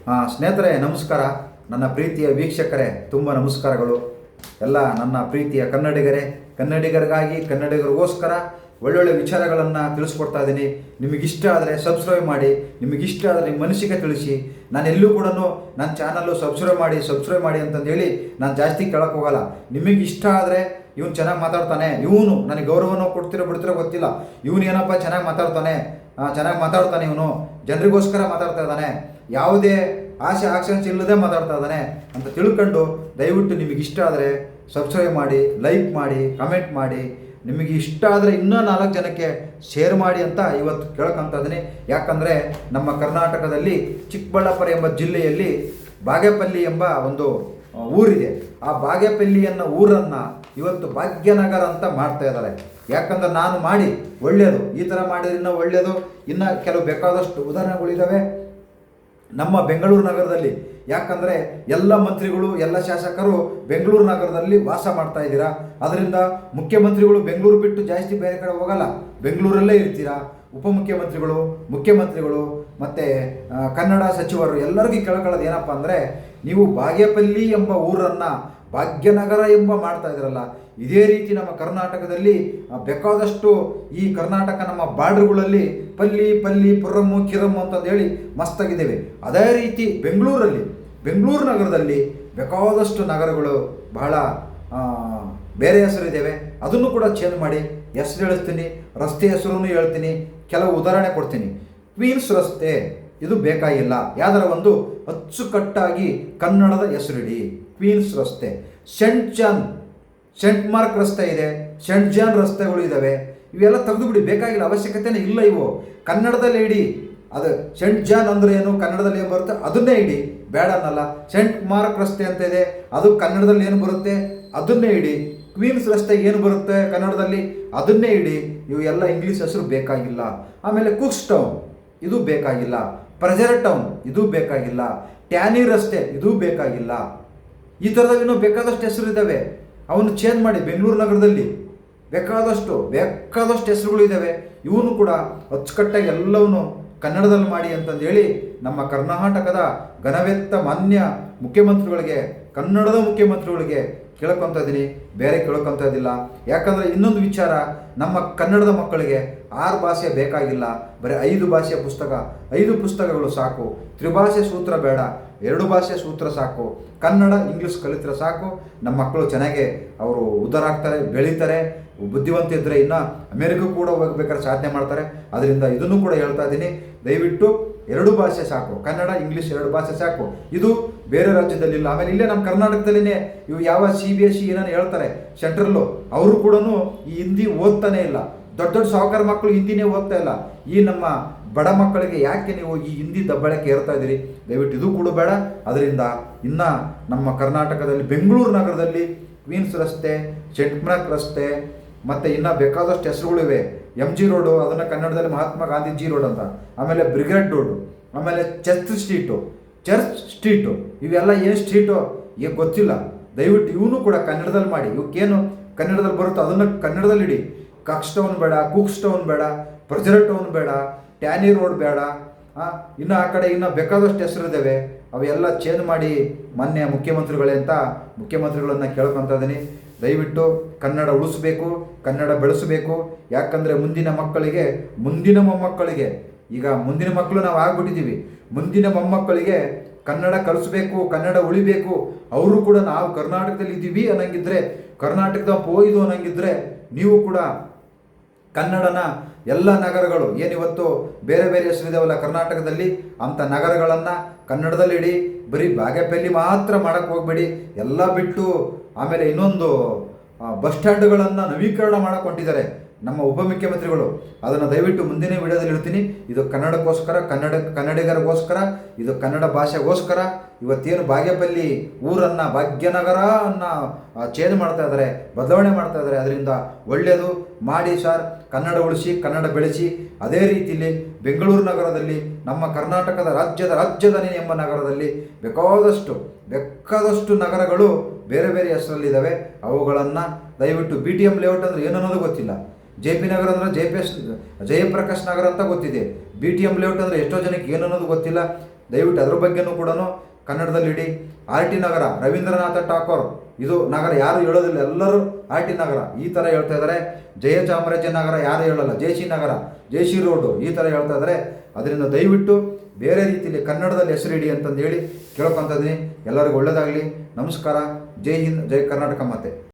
ಸ್ನೇಹಿತರೆ ನಮಸ್ಕಾರ. ನನ್ನ ಪ್ರೀತಿಯ ವೀಕ್ಷಕರೇ ತುಂಬ ನಮಸ್ಕಾರಗಳು. ಎಲ್ಲ ನನ್ನ ಪ್ರೀತಿಯ ಕನ್ನಡಿಗರಿಗಾಗಿ ಕನ್ನಡಿಗರಿಗೋಸ್ಕರ ಒಳ್ಳೊಳ್ಳೆ ವಿಚಾರಗಳನ್ನು ತಿಳಿಸ್ಕೊಡ್ತಾ ಇದ್ದೀನಿ. ನಿಮಗಿಷ್ಟ ಆದರೆ ಸಬ್ಸ್ಕ್ರೈಬ್ ಮಾಡಿ, ನಿಮಗಿಷ್ಟ ಆದರೆ ನಿಮ್ಮ ಮನಸ್ಸಿಗೆ ತಿಳಿಸಿ. ನಾನು ಎಲ್ಲೂ ಕೂಡ ನನ್ನ ಚಾನಲ್ಲು ಸಬ್ಸ್ಕ್ರೈಬ್ ಮಾಡಿ ಅಂತಂದೇಳಿ ನಾನು ಜಾಸ್ತಿ ಕೇಳಕ್ಕೆ ಹೋಗಲ್ಲ. ನಿಮಗಿಷ್ಟ ಆದರೆ ಇವನು ಚೆನ್ನಾಗಿ ಮಾತಾಡ್ತಾನೆ, ಇವನು ನನಗೆ ಗೌರವನೂ ಕೊಡ್ತಿರೋ ಬಿಡ್ತಿರೋ ಗೊತ್ತಿಲ್ಲ, ಇವನು ಏನಪ್ಪ ಚೆನ್ನಾಗಿ ಮಾತಾಡ್ತಾನೆ, ಇವನು ಜನರಿಗೋಸ್ಕರ ಮಾತಾಡ್ತಾ ಇದ್ದಾನೆ, ಯಾವುದೇ ಆಸೆ ಆಕ್ಷನ್ಸ್ ಇಲ್ಲದೆ ಮಾತಾಡ್ತಾ ಇದ್ದಾನೆ ಅಂತ ತಿಳ್ಕೊಂಡು ದಯವಿಟ್ಟು ನಿಮಗಿಷ್ಟ ಆದರೆ ಸಬ್ಸ್ಕ್ರೈಬ್ ಮಾಡಿ, ಲೈಕ್ ಮಾಡಿ, ಕಮೆಂಟ್ ಮಾಡಿ. ನಿಮಗೆ ಇಷ್ಟ ಆದರೆ ಇನ್ನೂ 4 ಜನಕ್ಕೆ ಶೇರ್ ಮಾಡಿ ಅಂತ ಇವತ್ತು ಕೇಳ್ಕೊತಾ ಇದ್ದೀನಿ. ಯಾಕಂದರೆ ನಮ್ಮ ಕರ್ನಾಟಕದಲ್ಲಿ ಚಿಕ್ಕಬಳ್ಳಾಪುರ ಎಂಬ ಜಿಲ್ಲೆಯಲ್ಲಿ ಬಾಗೇಪಲ್ಲಿ ಎಂಬ ಒಂದು ಊರಿದೆ. ಆ ಬಾಗೇಪಲ್ಲಿ ಅನ್ನೋ ಊರನ್ನು ಇವತ್ತು ಭಾಗ್ಯನಗರ ಅಂತ ಮಾಡ್ತಾ ಇದ್ದಾರೆ. ಯಾಕಂದ್ರೆ ನಾನು ಮಾಡಿ ಒಳ್ಳೆಯದು, ಈ ಥರ ಮಾಡಿದ್ರೆ ಇನ್ನೂ ಒಳ್ಳೆಯದು. ಇನ್ನು ಕೆಲವು ಬೇಕಾದಷ್ಟು ಉದಾಹರಣೆಗಳಿದ್ದಾವೆ ನಮ್ಮ ಬೆಂಗಳೂರು ನಗರದಲ್ಲಿ. ಯಾಕಂದರೆ ಎಲ್ಲ ಮಂತ್ರಿಗಳು, ಎಲ್ಲ ಶಾಸಕರು ಬೆಂಗಳೂರು ನಗರದಲ್ಲಿ ವಾಸ ಮಾಡ್ತಾ ಇದ್ದೀರಾ. ಅದರಿಂದ ಮುಖ್ಯಮಂತ್ರಿಗಳು ಬೆಂಗಳೂರು ಬಿಟ್ಟು ಜಾಸ್ತಿ ಬೇರೆ ಕಡೆ ಹೋಗಲ್ಲ, ಬೆಂಗಳೂರಲ್ಲೇ ಇರ್ತೀರಾ. ಮುಖ್ಯಮಂತ್ರಿಗಳು ಮತ್ತು ಕನ್ನಡ ಸಚಿವರು ಎಲ್ಲರಿಗೂ ಕೇಳ್ಕೊಳ್ಳೋದು ಏನಪ್ಪ ಅಂದರೆ, ನೀವು ಬಾಗೇಪಲ್ಲಿ ಎಂಬ ಊರನ್ನು ಭಾಗ್ಯನಗರ ಎಂಬ ಮಾಡ್ತಾ ಇದ್ದೀರಲ್ಲ. ಇದೇ ರೀತಿ ನಮ್ಮ ಕರ್ನಾಟಕದಲ್ಲಿ ಬೇಕಾದಷ್ಟು ಈ ಕರ್ನಾಟಕ ನಮ್ಮ ಬಾರ್ಡ್ರುಗಳಲ್ಲಿ ಪಲ್ಲಿ ಪುರಮ್ಮು ಕಿರಮ್ಮು ಅಂತಂದೇಳಿ ಮಸ್ತಾಗಿದ್ದೇವೆ. ಅದೇ ರೀತಿ ಬೆಂಗಳೂರು ನಗರದಲ್ಲಿ ಬೇಕಾದಷ್ಟು ನಗರಗಳು ಬಹಳ ಬೇರೆ ಹೆಸರಿದ್ದೇವೆ. ಅದನ್ನು ಕೂಡ ಚೇಂಜ್ ಮಾಡಿ ಹೆಸರು ಹೇಳ್ತೀನಿ, ರಸ್ತೆ ಹೆಸರನ್ನು ಹೇಳ್ತೀನಿ, ಕೆಲವು ಉದಾಹರಣೆ ಕೊಡ್ತೀನಿ. ಕ್ವೀನ್ಸ್ ರಸ್ತೆ ಇದು ಬೇಕಾಗಿಲ್ಲ, ಯಾವ್ದಾರ ಒಂದು ಅಚ್ಚುಕಟ್ಟಾಗಿ ಕನ್ನಡದ ಹೆಸರಿಡಿ. ಕ್ವೀನ್ಸ್ ರಸ್ತೆ, ಸೆಂಟ್ ಮಾರ್ಕ್ ರಸ್ತೆ ಇದೆ, ಸೆಂಟ್ ಜಾನ್ ರಸ್ತೆಗಳು ಇದ್ದಾವೆ. ಇವೆಲ್ಲ ತೆಗೆದುಬಿಡಿ, ಬೇಕಾಗಿಲ್ಲ, ಅವಶ್ಯಕತೆನೇ ಇಲ್ಲ. ಇವು ಕನ್ನಡದಲ್ಲೇ ಇಡಿ. ಅದು ಸೆಂಟ್ ಜಾನ್ ಅಂದರೆ ಏನು, ಕನ್ನಡದಲ್ಲಿ ಏನು ಬರುತ್ತೆ ಅದನ್ನೇ ಇಡಿ, ಬೇಡ ಅನ್ನಲ್ಲ. ಸೆಂಟ್ ಮಾರ್ಕ್ ರಸ್ತೆ ಅಂತ ಇದೆ, ಅದು ಕನ್ನಡದಲ್ಲಿ ಏನು ಬರುತ್ತೆ ಅದನ್ನೇ ಇಡಿ. ಕ್ವೀನ್ಸ್ ರಸ್ತೆ ಏನು ಬರುತ್ತೆ ಕನ್ನಡದಲ್ಲಿ ಅದನ್ನೇ ಇಡಿ. ಇವು ಎಲ್ಲ ಇಂಗ್ಲೀಷ್ ಹೆಸರು ಬೇಕಾಗಿಲ್ಲ. ಆಮೇಲೆ ಕುಕ್ಸ್ ಟೌನ್ ಇದು ಬೇಕಾಗಿಲ್ಲ, ಪ್ರಜರ್ ಟೌನ್ ಇದು ಬೇಕಾಗಿಲ್ಲ, ಟ್ಯಾನಿ ರಸ್ತೆ ಇದು ಬೇಕಾಗಿಲ್ಲ. ಈ ಥರದಾಗ ಇನ್ನೂ ಬೇಕಾದಷ್ಟು ಹೆಸರು ಇದ್ದಾವೆ, ಅವನ್ನು ಚೇಂಜ್ ಮಾಡಿ. ಬೆಂಗಳೂರು ನಗರದಲ್ಲಿ ಬೇಕಾದಷ್ಟು ಹೆಸರುಗಳು ಇದ್ದಾವೆ. ಇವನು ಕೂಡ ಅಚ್ಚುಕಟ್ಟಾಗಿ ಎಲ್ಲವನ್ನು ಕನ್ನಡದಲ್ಲಿ ಮಾಡಿ ಅಂತಂದೇಳಿ ನಮ್ಮ ಕರ್ನಾಟಕದ ಘನವೆತ್ತ ಮಾನ್ಯ ಮುಖ್ಯಮಂತ್ರಿಗಳಿಗೆ, ಕನ್ನಡದ ಮುಖ್ಯಮಂತ್ರಿಗಳಿಗೆ ಕೇಳ್ಕೊತಾ ಇದ್ದೀನಿ, ಬೇರೆ ಕೇಳ್ಕೊತಾ ಇದ್ದಿಲ್ಲ. ಯಾಕಂದರೆ ಇನ್ನೊಂದು ವಿಚಾರ, ನಮ್ಮ ಕನ್ನಡದ ಮಕ್ಕಳಿಗೆ 6 ಭಾಷೆ ಬೇಕಾಗಿಲ್ಲ, ಬರೀ 5 ಭಾಷೆಯ ಪುಸ್ತಕ, 5 ಪುಸ್ತಕಗಳು ಸಾಕು. ತ್ರಿಭಾಷೆ ಸೂತ್ರ ಬೇಡ, 2 ಭಾಷೆ ಸೂತ್ರ ಸಾಕು. ಕನ್ನಡ ಇಂಗ್ಲೀಷ್ ಕಲಿತರೆ ಸಾಕು. ನಮ್ಮ ಮಕ್ಕಳು ಚೆನ್ನಾಗೆ ಅವರು ಉದ್ಧಾರ ಆಗ್ತಾರೆ, ಬೆಳೀತಾರೆ. ಬುದ್ಧಿವಂತ ಇದ್ದರೆ ಇನ್ನು ಅಮೇರಿಕಾ ಕೂಡ ಹೋಗ್ಬೇಕಾದ್ರೆ ಸಾಧನೆ ಮಾಡ್ತಾರೆ. ಅದರಿಂದ ಇದನ್ನು ಕೂಡ ಹೇಳ್ತಾ ಇದ್ದೀನಿ, ದಯವಿಟ್ಟು 2 ಭಾಷೆ ಸಾಕು, ಕನ್ನಡ ಇಂಗ್ಲೀಷ್ 2 ಭಾಷೆ ಸಾಕು. ಇದು ಬೇರೆ ರಾಜ್ಯದಲ್ಲಿಲ್ಲ. ಆಮೇಲೆ ಇಲ್ಲೇ ನಮ್ಮ ಕರ್ನಾಟಕದಲ್ಲಿನೇ ಇವು ಯಾವ CBSE ಏನೇನು ಹೇಳ್ತಾರೆ ಸೆಂಟ್ರಲ್ಲು, ಅವರು ಕೂಡ ಈ ಹಿಂದಿ ಓದ್ತಾನೆ ಇಲ್ಲ. ದೊಡ್ಡ ಸಾಹುಕಾರ ಮಕ್ಕಳು ಹಿಂದಿನೇ ಓದ್ತಾ ಇಲ್ಲ. ಈ ನಮ್ಮ ಬಡ ಮಕ್ಕಳಿಗೆ ಯಾಕೆ ನೀವು ಈ ಹಿಂದಿ ದಬ್ಬಳಕೆ ಏರ್ತಾ ಇದ್ದೀರಿ? ದಯವಿಟ್ಟು ಇದು ಕೂಡ ಬೇಡ. ಅದರಿಂದ ಇನ್ನು ನಮ್ಮ ಕರ್ನಾಟಕದಲ್ಲಿ ಬೆಂಗಳೂರು ನಗರದಲ್ಲಿ ಕ್ವೀನ್ಸ್ ರಸ್ತೆ, ಸೆಂಟ್ ಮಾರ್ಕ್ ರಸ್ತೆ, ಮತ್ತು ಇನ್ನೂ ಬೇಕಾದಷ್ಟು ಹೆಸರುಗಳಿವೆ. MG ರೋಡು, ಅದನ್ನು ಕನ್ನಡದಲ್ಲಿ ಮಹಾತ್ಮ ಗಾಂಧೀಜಿ ರೋಡ್ ಅಂತ. ಆಮೇಲೆ ಬ್ರಿಗೇಡ್ ರೋಡು, ಆಮೇಲೆ ಚರ್ಚ್ ಸ್ಟ್ರೀಟು ಇವೆಲ್ಲ ಏನು ಸ್ಟ್ರೀಟು ಈಗ ಗೊತ್ತಿಲ್ಲ. ದಯವಿಟ್ಟು ಇವನು ಕೂಡ ಕನ್ನಡದಲ್ಲಿ ಮಾಡಿ. ಇವಕ್ಕೇನು ಕನ್ನಡದಲ್ಲಿ ಬರುತ್ತೋ ಅದನ್ನು ಕನ್ನಡದಲ್ಲಿ ಇಡಿ. ಕಾಕ್ಸ್ ಟೌನ್ ಬೇಡ, ಕುಕ್ಸ್ ಟೌನ್ ಬೇಡ, ಪ್ರಜರ್ ಟೌನ್ ಬೇಡ, ಟ್ಯಾನಿ ರೋಡ್ ಬೇಡ. ಇನ್ನು ಆ ಕಡೆ ಇನ್ನೂ ಬೇಕಾದಷ್ಟು ಹೆಸರಿದ್ದಾವೆ, ಅವೆಲ್ಲ ಚೇಂಜ್ ಮಾಡಿ ಮಾನ್ಯ ಮುಖ್ಯಮಂತ್ರಿಗಳೇ ಅಂತ ಮುಖ್ಯಮಂತ್ರಿಗಳನ್ನು ಕೇಳ್ಕೊತಾ ಇದ್ದೀನಿ. ದಯವಿಟ್ಟು ಕನ್ನಡ ಉಳಿಸ್ಬೇಕು, ಕನ್ನಡ ಬೆಳೆಸಬೇಕು. ಯಾಕಂದರೆ ಮುಂದಿನ ಮಕ್ಕಳಿಗೆ, ಮುಂದಿನ ಮೊಮ್ಮಕ್ಕಳಿಗೆ, ಈಗ ಮುಂದಿನ ಮಕ್ಕಳು ನಾವು ಆಗ್ಬಿಟ್ಟಿದ್ದೀವಿ, ಮುಂದಿನ ಮೊಮ್ಮಕ್ಕಳಿಗೆ ಕನ್ನಡ ಕಲಿಸ್ಬೇಕು, ಕನ್ನಡ ಉಳಿಬೇಕು. ಅವರು ಕೂಡ ನಾವು ಕರ್ನಾಟಕದಲ್ಲಿ ಇದ್ದೀವಿ ಅನ್ನಂಗಿದ್ರೆ, ಕರ್ನಾಟಕದ ಹೋಯ್ದು ಅನ್ನಂಗಿದ್ರೆ, ನೀವು ಕೂಡ ಕನ್ನಡನ ಎಲ್ಲ ನಗರಗಳು ಏನಿವತ್ತು ಬೇರೆ ಬೇರೆ ಹೆಸರಿದಾವಲ್ಲ ಕರ್ನಾಟಕದಲ್ಲಿ, ಅಂಥ ನಗರಗಳನ್ನು ಕನ್ನಡದಲ್ಲಿ ಇಡಿ. ಬರೀ ಬಾಗೇಪಲ್ಲಿ ಮಾತ್ರ ಮಾಡೋಕ್ಕೆ ಹೋಗಬೇಡಿ, ಎಲ್ಲ ಬಿಟ್ಟು. ಆಮೇಲೆ ಇನ್ನೊಂದು ಬಸ್ ಸ್ಟ್ಯಾಂಡ್ಗಳನ್ನು ನವೀಕರಣ ಮಾಡಿಕೊಂಡಿದ್ದಾರೆ ನಮ್ಮ ಉಪಮುಖ್ಯಮಂತ್ರಿಗಳು. ಅದನ್ನು ದಯವಿಟ್ಟು ಮುಂದಿನ ವಿಡಿಯೋದಲ್ಲಿ ಇಡ್ತೀನಿ. ಇದು ಕನ್ನಡಕ್ಕೋಸ್ಕರ, ಕನ್ನಡಿಗರಿಗೋಸ್ಕರ, ಇದು ಕನ್ನಡ ಭಾಷೆಗೋಸ್ಕರ. ಇವತ್ತೇನು ಬಾಗೇಪಲ್ಲಿ ಊರನ್ನು ಭಾಗ್ಯನಗರ ಅನ್ನು ಚೇಂಜ್ ಮಾಡ್ತಾ ಇದ್ದಾರೆ, ಬದಲಾವಣೆ ಮಾಡ್ತಾ ಇದ್ದಾರೆ. ಅದರಿಂದ ಒಳ್ಳೆಯದು ಮಾಡಿ ಸರ್. ಕನ್ನಡ ಉಳಿಸಿ, ಕನ್ನಡ ಬೆಳೆಸಿ. ಅದೇ ರೀತಿಯಲ್ಲಿ ಬೆಂಗಳೂರು ನಗರದಲ್ಲಿ, ನಮ್ಮ ಕರ್ನಾಟಕದ ರಾಜಧಾನಿ ಎಂಬ ನಗರದಲ್ಲಿ ಬೇಕಾದಷ್ಟು ನಗರಗಳು ಬೇರೆ ಬೇರೆ ಹೆಸರಲ್ಲಿದ್ದಾವೆ. ಅವುಗಳನ್ನು ದಯವಿಟ್ಟು BTM ಲೇಔಟ್ ಅಂದರೆ ಏನನ್ನೋದು ಗೊತ್ತಿಲ್ಲ, JP ನಗರ ಅಂದರೆ ಜಯಪ್ರಕಾಶ್ ನಗರ ಅಂತ ಗೊತ್ತಿದೆ. BTM ಲೇಔಟ್ ಅಂದರೆ ಎಷ್ಟೋ ಜನಕ್ಕೆ ಏನನ್ನೋದು ಗೊತ್ತಿಲ್ಲ. ದಯವಿಟ್ಟು ಅದ್ರ ಬಗ್ಗೆನೂ ಕೂಡ ಕನ್ನಡದಲ್ಲಿ ಇಡಿ. ಆರ್ ಟಿ ನಗರ, ರವೀಂದ್ರನಾಥ ಠಾಕೂರ್, ಇದು ನಗರ ಯಾರು ಹೇಳೋದಿಲ್ಲ, ಎಲ್ಲರೂ ಆರ್ ಟಿ ನಗರ ಈ ಥರ ಹೇಳ್ತಾ ಇದ್ದಾರೆ. ಜಯಚಾಮರಾಜ ನಗರ ಯಾರು ಹೇಳಲ್ಲ, ಜಯಶ್ರೀ ನಗರ, ಜಯಶ್ರೀ ರೋಡು ಈ ಥರ ಹೇಳ್ತಾ ಇದ್ದಾರೆ. ಅದರಿಂದ ದಯವಿಟ್ಟು ಬೇರೆ ರೀತಿಯಲ್ಲಿ ಕನ್ನಡದಲ್ಲಿ ಹೆಸರಿಡಿ ಅಂತಂದು ಹೇಳಿ ಕೇಳ್ಕೊತಾ ಇದ್ದೀನಿ. ಎಲ್ಲರಿಗೂ ಒಳ್ಳೆಯದಾಗಲಿ. ನಮಸ್ಕಾರ. ಜೈ ಹಿಂದ್, ಜೈ ಕರ್ನಾಟಕ ಮಾತೆ.